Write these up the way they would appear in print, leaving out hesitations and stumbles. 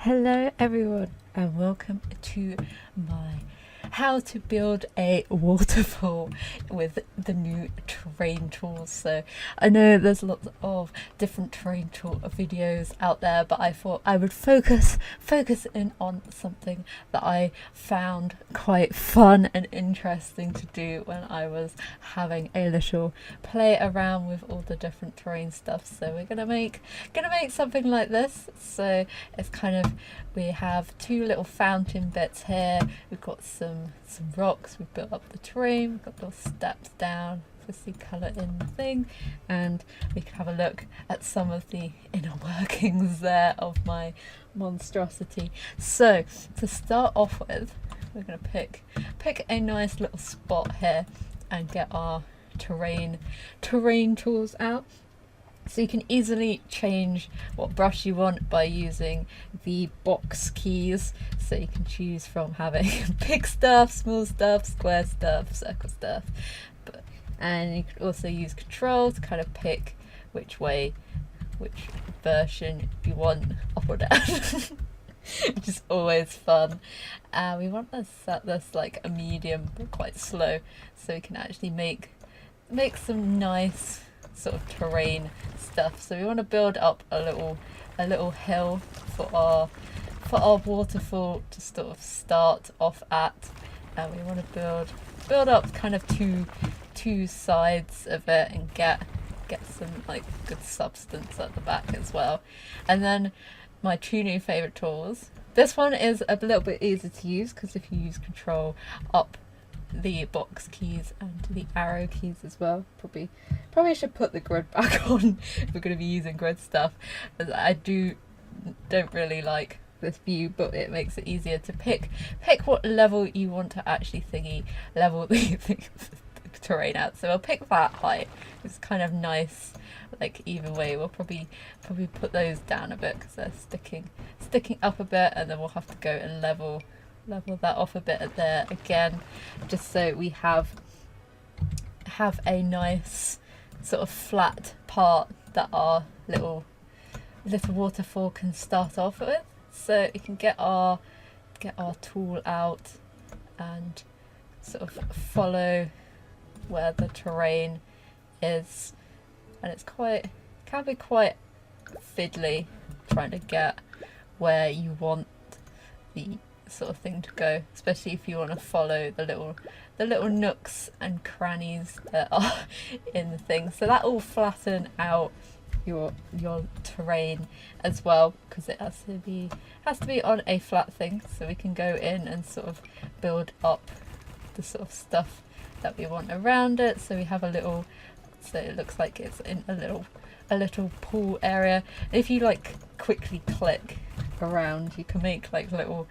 Hello everyone and welcome to my how to build a waterfall with the new terrain tools. So I know there's lots of different terrain tool videos out there, but I thought I would focus in on something that I found quite fun and interesting to do when I was having a little play around with all the different terrain stuff. So we're gonna make something like this. So it's kind of, we have two little fountain bits here. We've got some rocks. We've built up the terrain. We've got little steps down to see colour in the thing, and we can have a look at some of the inner workings there of my monstrosity. So to start off with, we're going to pick a nice little spot here and get our terrain tools out. So you can easily change what brush you want by using the box keys. So you can choose from having big stuff, small stuff, square stuff, circle stuff. And you can also use control to kind of pick which version you want, up or down. Which is always fun. We want to set this like a medium but quite slow, so we can actually make some nice sort of terrain stuff. So we want to build up a little hill for our waterfall to sort of start off at, and we want to build up kind of two sides of it and get some like good substance at the back as well. And then my two new favorite tools. This one is a little bit easier to use because if you use control up the box keys and the arrow keys as well. Probably should put the grid back on if we're going to be using grid stuff, as I don't really like this view, but it makes it easier to pick what level you want to actually level the terrain out. So I'll pick that height. It's kind of nice, like even way. We'll probably put those down a bit because they're sticking up a bit, and then we'll have to go and level that off a bit there again, just so we have a nice sort of flat part that our little waterfall can start off with. So you can get our tool out and sort of follow where the terrain is, and can be quite fiddly trying to get where you want the sort of thing to go, especially if you want to follow the little nooks and crannies that are in the thing. So that will flatten out your terrain as well, because it has to be on a flat thing, so we can go in and sort of build up the sort of stuff that we want around it. So we have so it looks like it's in a little pool area. And if you like quickly click around, you can make like little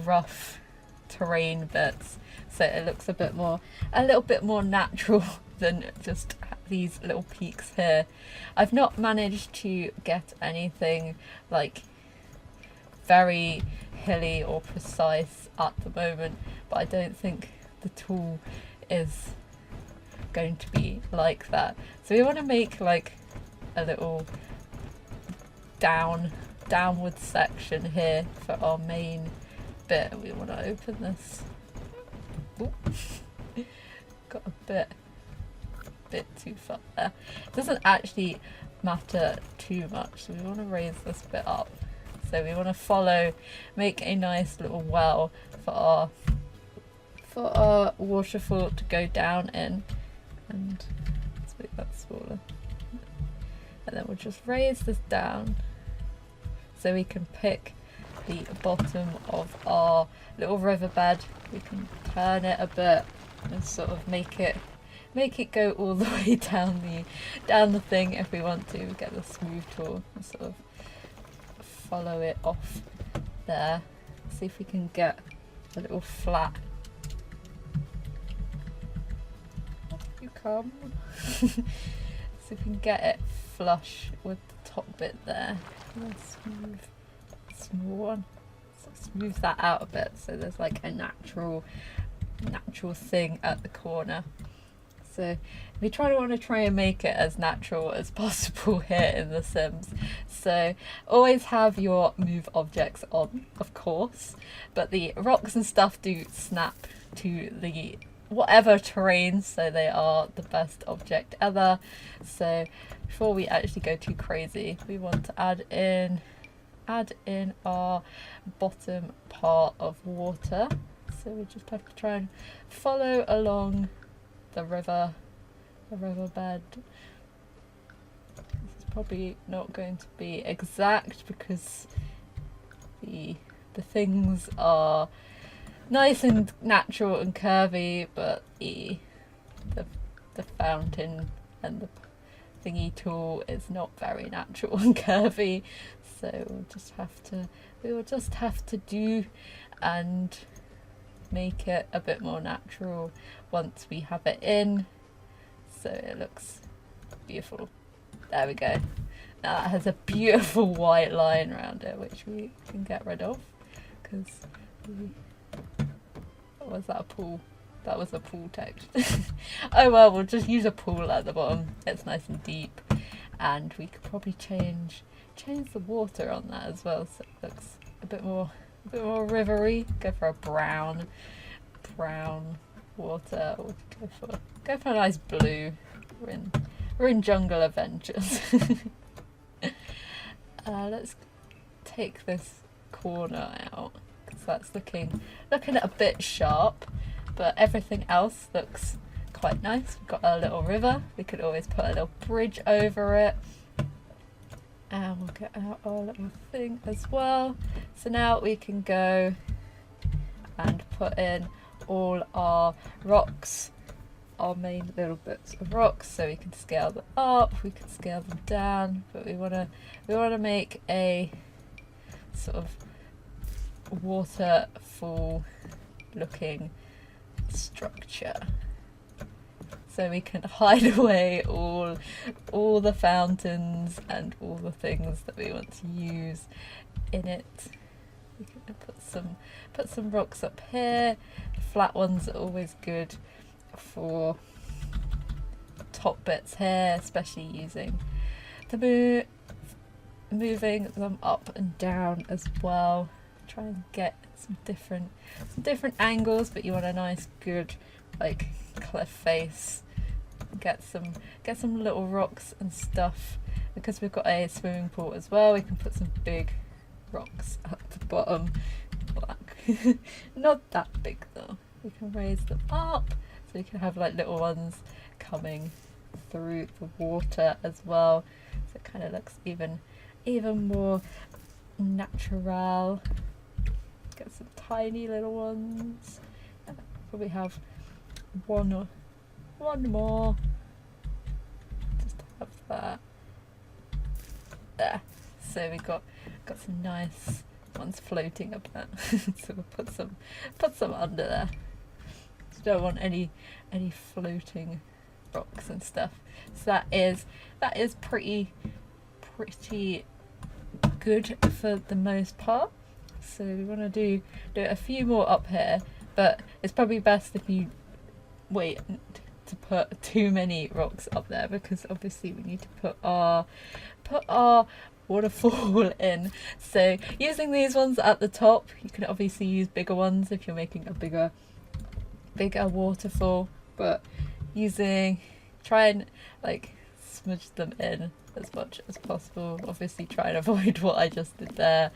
rough terrain bits, so it looks a little bit more natural than just these little peaks here. I've not managed to get anything like very hilly or precise at the moment, but I don't think the tool is going to be like that. So we want to make like a little downward section here for our main bit. We want to open this. Got a bit too far there. It doesn't actually matter too much, so we want to raise this bit up. So we want to make a nice little well for our waterfall to go down in, and let's make that smaller. And then we'll just raise this down so we can pick the bottom of our little riverbed. We can turn it a bit and sort of make it go all the way down the thing if we want to. We get the smooth tool and sort of follow it off there. See if we can get a little flat. You come. So we can get it flush with the top bit there. Small one. So smooth that out a bit so there's like a natural thing at the corner. So we want to try and make it as natural as possible here in The Sims. So always have your move objects on, of course, but the rocks and stuff do snap to the whatever terrain, so they are the best object ever. So before we actually go too crazy, we want to add in our bottom part of water. So we just have to try and follow along the riverbed. This is probably not going to be exact because the things are nice and natural and curvy, but the fountain and the thingy tool is not very natural and curvy. So we will just have to do and make it a bit more natural once we have it in, so it looks beautiful. There we go. Now that has a beautiful white line around it, which we can get rid of because was that a pool? That was a pool text. Oh well, we'll just use a pool at the bottom. It's nice and deep, and we could probably change the water on that as well, so it looks a bit more rivery. Go for a brown water, or go for a nice blue. We're in Jungle Adventures. Let's take this corner out because that's looking a bit sharp, but everything else looks quite nice. We've got a little river. We could always put a little bridge over it. And we'll get out our little thing as well. So now we can go and put in all our rocks, our main little bits of rocks. So we can scale them up, we can scale them down, but we wanna make a sort of waterfall looking structure. So we can hide away all the fountains and all the things that we want to use in it. We can put some rocks up here. Flat ones are always good for top bits here, especially using the moving them up and down as well. Try and get some different angles, but you want a nice good like cliff face. Get some little rocks and stuff. Because we've got a swimming pool as well, we can put some big rocks at the bottom. Not that big though. We can raise them up so you can have like little ones coming through the water as well. So it kind of looks even more natural. Get some tiny little ones. Probably have one more. Just have that there. So we got some nice ones floating up there. So we'll put some under there. So don't want any floating rocks and stuff. So that is pretty good for the most part. So we want to do a few more up here, but it's probably best if you wait to put too many rocks up there, because obviously we need to put our waterfall in. So using these ones at the top, you can obviously use bigger ones if you're making a bigger waterfall, but try and like smudge them in as much as possible. Obviously try and avoid what I just did there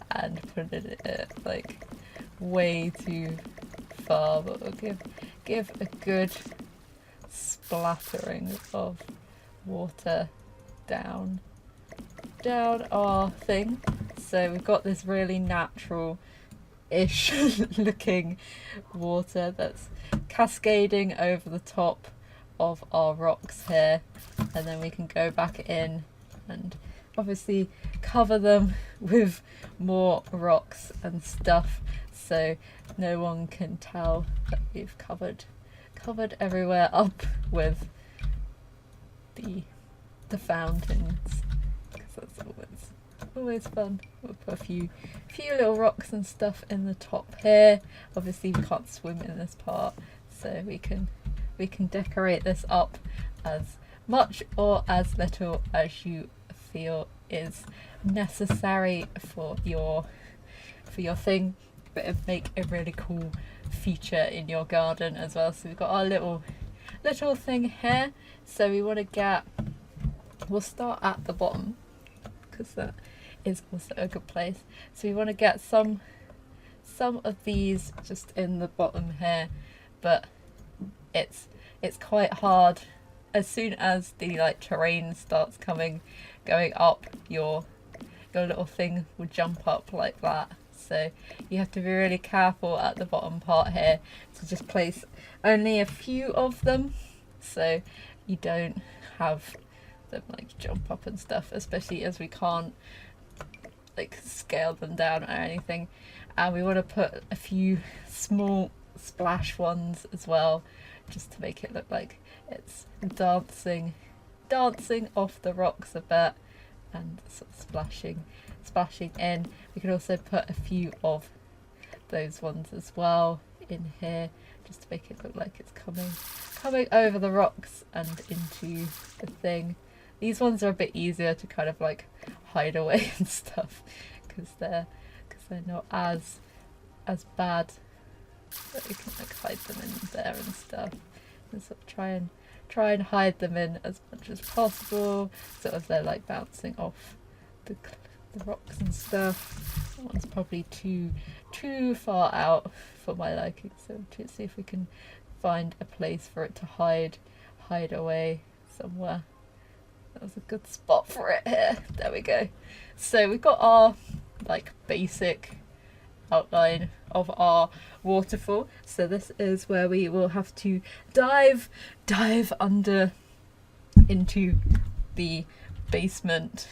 and put it like way too far, but we'll give a good splattering of water down our thing. So we've got this really natural-ish looking water that's cascading over the top of our rocks here, and then we can go back in and obviously cover them with more rocks and stuff, so no one can tell that we've covered everywhere up with the fountains, because that's always fun. We'll put a few little rocks and stuff in the top here. Obviously we can't swim in this part, so we can we can decorate this up as much or as little as you feel is necessary for your thing, but it'd make a really cool feature in your garden as well. So we've got our little thing here, so we want to we'll start at the bottom because that is also a good place. So we want to get some of these just in the bottom here, but it's quite hard. As soon as the like terrain starts going up, your little thing will jump up like that. So you have to be really careful at the bottom part here to just place only a few of them, so you don't have them like jump up and stuff, especially as we can't like scale them down or anything. And we want to put a few small splash ones as well, just to make it look like it's dancing off the rocks a bit and sort of splashing in. We can also put a few of those ones as well in here, just to make it look like it's coming over the rocks and into the thing. These ones are a bit easier to kind of like hide away and stuff because they're not as bad, but we can like hide them in there and stuff, and sort of try and hide them in as much as possible, sort of they're like bouncing off the rocks and stuff. That one's probably too far out for my liking, so to see if we can find a place for it to hide away somewhere. That was a good spot for it here. There we go. So we've got our like basic outline of our waterfall. So this is where we will have to dive under into the basement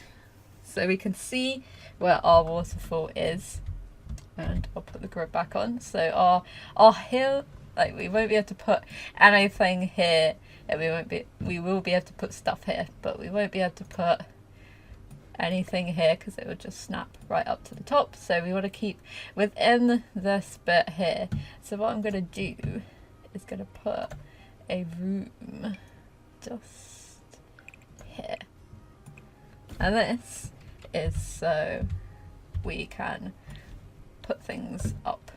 so we can see where our waterfall is. And I'll put the grid back on. So our hill, like we won't be able to put anything here, and we will be able to put stuff here, but we won't be able to put anything here because it would just snap right up to the top. So we want to keep within this bit here. So what I'm going to do is going to put a room just here, and this is so we can put things up.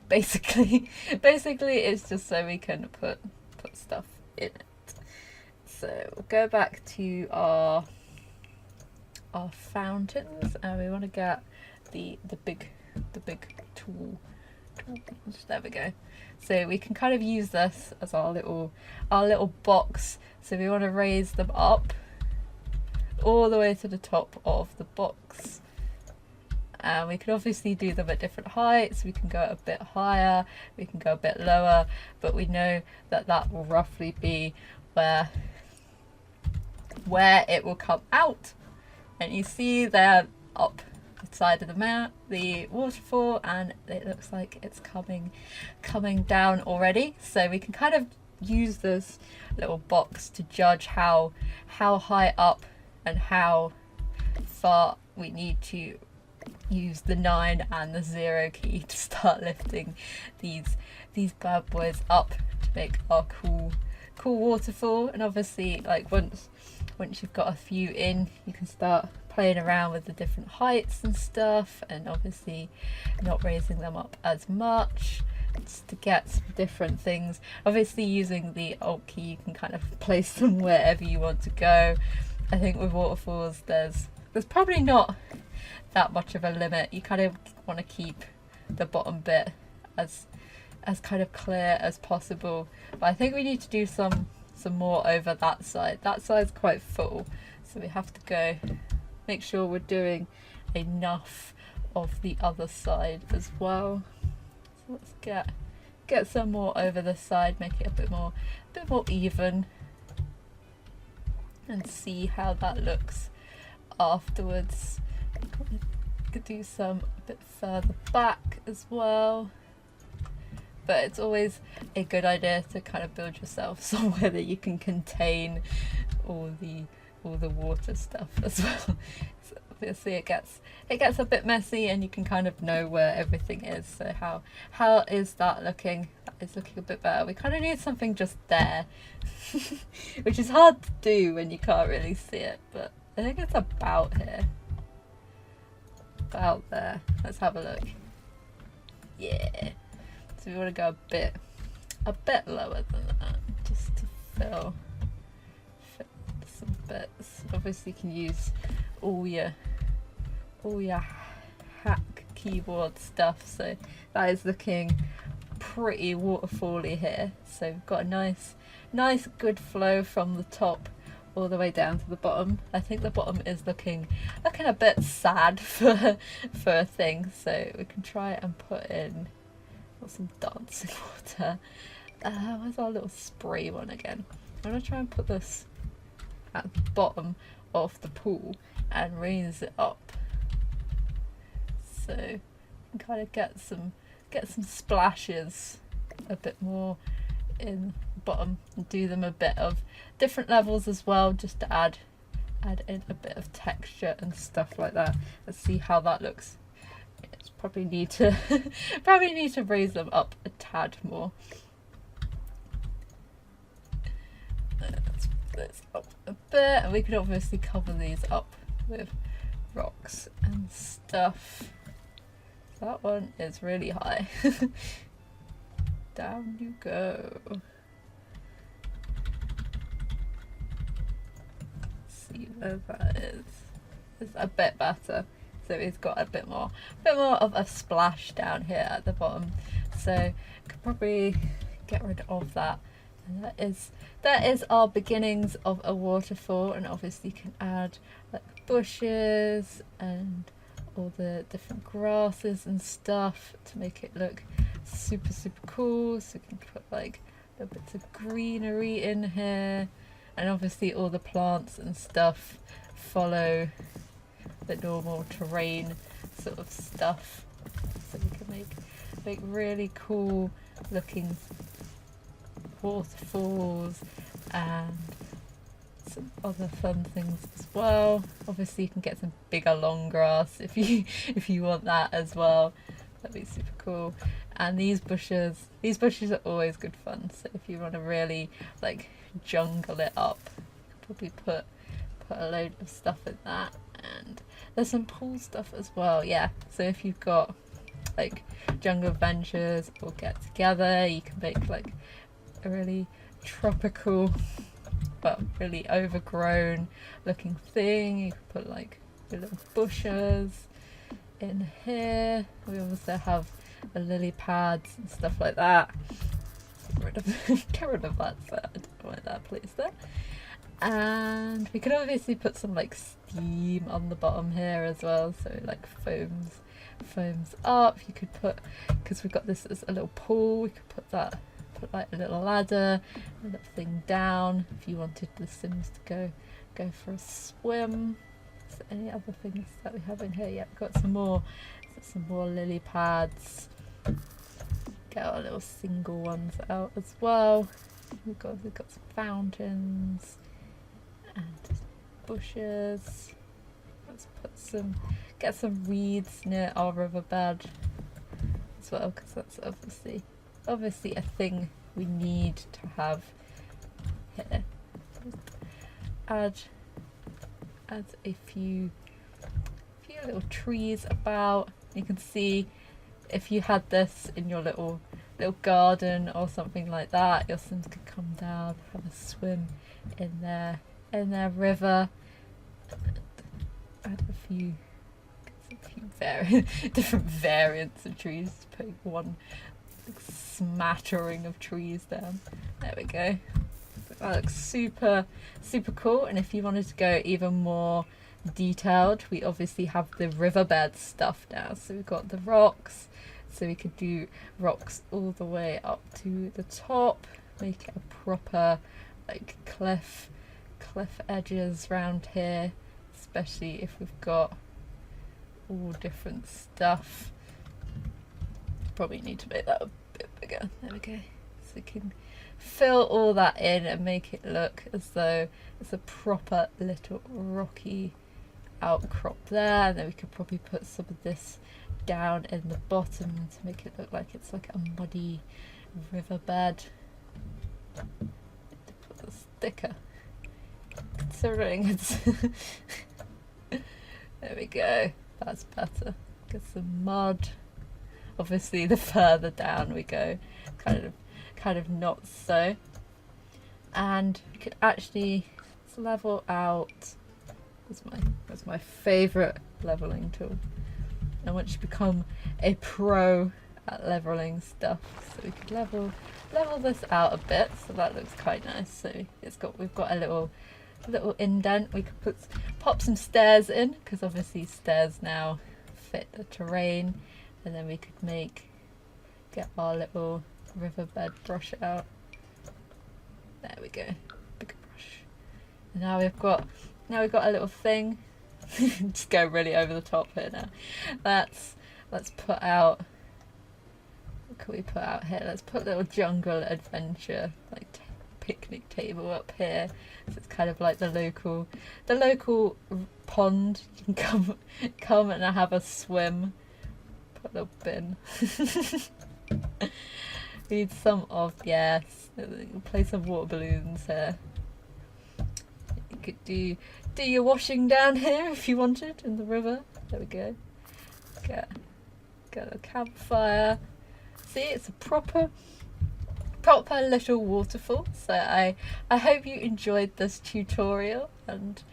Basically it's just so we can put stuff in it. So we'll go back to our fountains, and we want to get the big tool. There we go. So we can kind of use this as our little box. So we want to raise them up all the way to the top of the box. And we can obviously do them at different heights. We can go a bit higher, we can go a bit lower, but we know that will roughly be where it will come out. And you see they're up the side of the waterfall, and it looks like it's coming down already. So we can kind of use this little box to judge how high up and how far we need to use the 9 and the 0 key to start lifting these bad boys up to make our cool waterfall. And obviously, like once you've got a few in, you can start playing around with the different heights and stuff, and obviously not raising them up as much, just to get some different things. Obviously using the Alt key you can kind of place them wherever you want to go. I think with waterfalls there's probably not that much of a limit. You kind of want to keep the bottom bit as kind of clear as possible, but I think we need to do some more over that side. That side's quite full, so we have to go make sure we're doing enough of the other side as well. So let's get some more over this side, make it a bit more even, and see how that looks afterwards. Could do some a bit further back as well, but it's always a good idea to kind of build yourself somewhere that you can contain all the water stuff as well. So obviously it gets a bit messy, and you can kind of know where everything is. So how is that looking? That is looking a bit better. We kind of need something just there, which is hard to do when you can't really see it, but I think it's about here. About there. Let's have a look. Yeah. So we want to go a bit lower than that, just to fill some bits. Obviously you can use all your hack keyboard stuff, so that is looking pretty waterfally here. So we've got a nice good flow from the top all the way down to the bottom. I think the bottom is looking a bit sad for a thing, so we can try and put in some dancing water. Where's our little spray one again? I'm gonna try and put this at the bottom of the pool and raise it up, so you can kind of get some splashes a bit more in the bottom, and do them a bit of different levels as well, just to add in a bit of texture and stuff like that. Let's see how that looks. It's probably need to raise them up a tad more. Let's put this up a bit, and we can obviously cover these up with rocks and stuff. That one is really high. Down you go. See where that is. It's a bit better. So it's got a bit more of a splash down here at the bottom. So could probably get rid of that. And that is our beginnings of a waterfall. And obviously you can add like bushes and all the different grasses and stuff to make it look super cool. So we can put like little bits of greenery in here, and obviously all the plants and stuff follow the normal terrain sort of stuff, so we can make really cool looking waterfalls and some other fun things as well. Obviously you can get some bigger long grass if you want that as well. That'd be super cool. And these bushes are always good fun. So if you want to really like jungle it up, you can probably put a load of stuff in that. And there's some pool stuff as well. Yeah. So if you've got like jungle adventures or get together, you can make like a really tropical but really overgrown looking thing. You can put like your little bushes in here. We also have the lily pads and stuff like that. Get rid of that, so I don't want that placed there. And we could obviously put some like steam on the bottom here as well, so it like foams up. You could put, because we've got this as a little pool, we could put like a little ladder, a little thing down if you wanted the Sims to go for a swim. Is there any other things that we have in here? Yeah, we've got some more lily pads. Get our little single ones out as well. We've got some fountains and bushes. Let's get some reeds near our riverbed as well, because that's obviously a thing we need to have here. Add a few little trees about. You can see if you had this in your little garden or something like that, your Sims could come down, have a swim in their river. Add a few different variants of trees. Put one smattering of trees down. There we go. That looks super cool. And if you wanted to go even more detailed, we obviously have the riverbed stuff now. So we've got the rocks, so we could do rocks all the way up to the top, make it a proper like cliff edges round here, especially if we've got all different stuff. Probably need to make that a bit bigger. There we go. So we can fill all that in and make it look as though it's a proper little rocky outcrop there, and then we could probably put some of this down in the bottom to make it look like it's like a muddy riverbed. To put the sticker, considering it's there we go, that's better. Get some mud. Obviously the further down we go, kind of not so. And we could actually level out. That's my favourite leveling tool. And once you become a pro at leveling stuff, so we could level this out a bit, so that looks quite nice. So we've got a little indent. We could pop some stairs in, because obviously stairs now fit the terrain, and then we could get our little riverbed brush out. There we go, bigger brush. And now we've got a little thing. Just go really over the top here now. Let's put out. What can we put out here? Let's put a little jungle adventure, like picnic table up here. So it's kind of like the local pond. You can come and have a swim. Put a little bin. We need some of, yes. Play some water balloons here. You could do your washing down here if you wanted in the river. There we go. Get a campfire. See, it's a proper little waterfall. So I hope you enjoyed this tutorial, and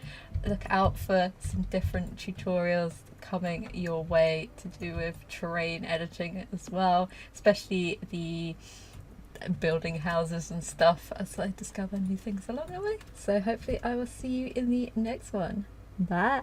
look out for some different tutorials coming your way to do with terrain editing as well, especially the building houses and stuff, as I discover new things along the way. So hopefully I will see you in the next one. Bye.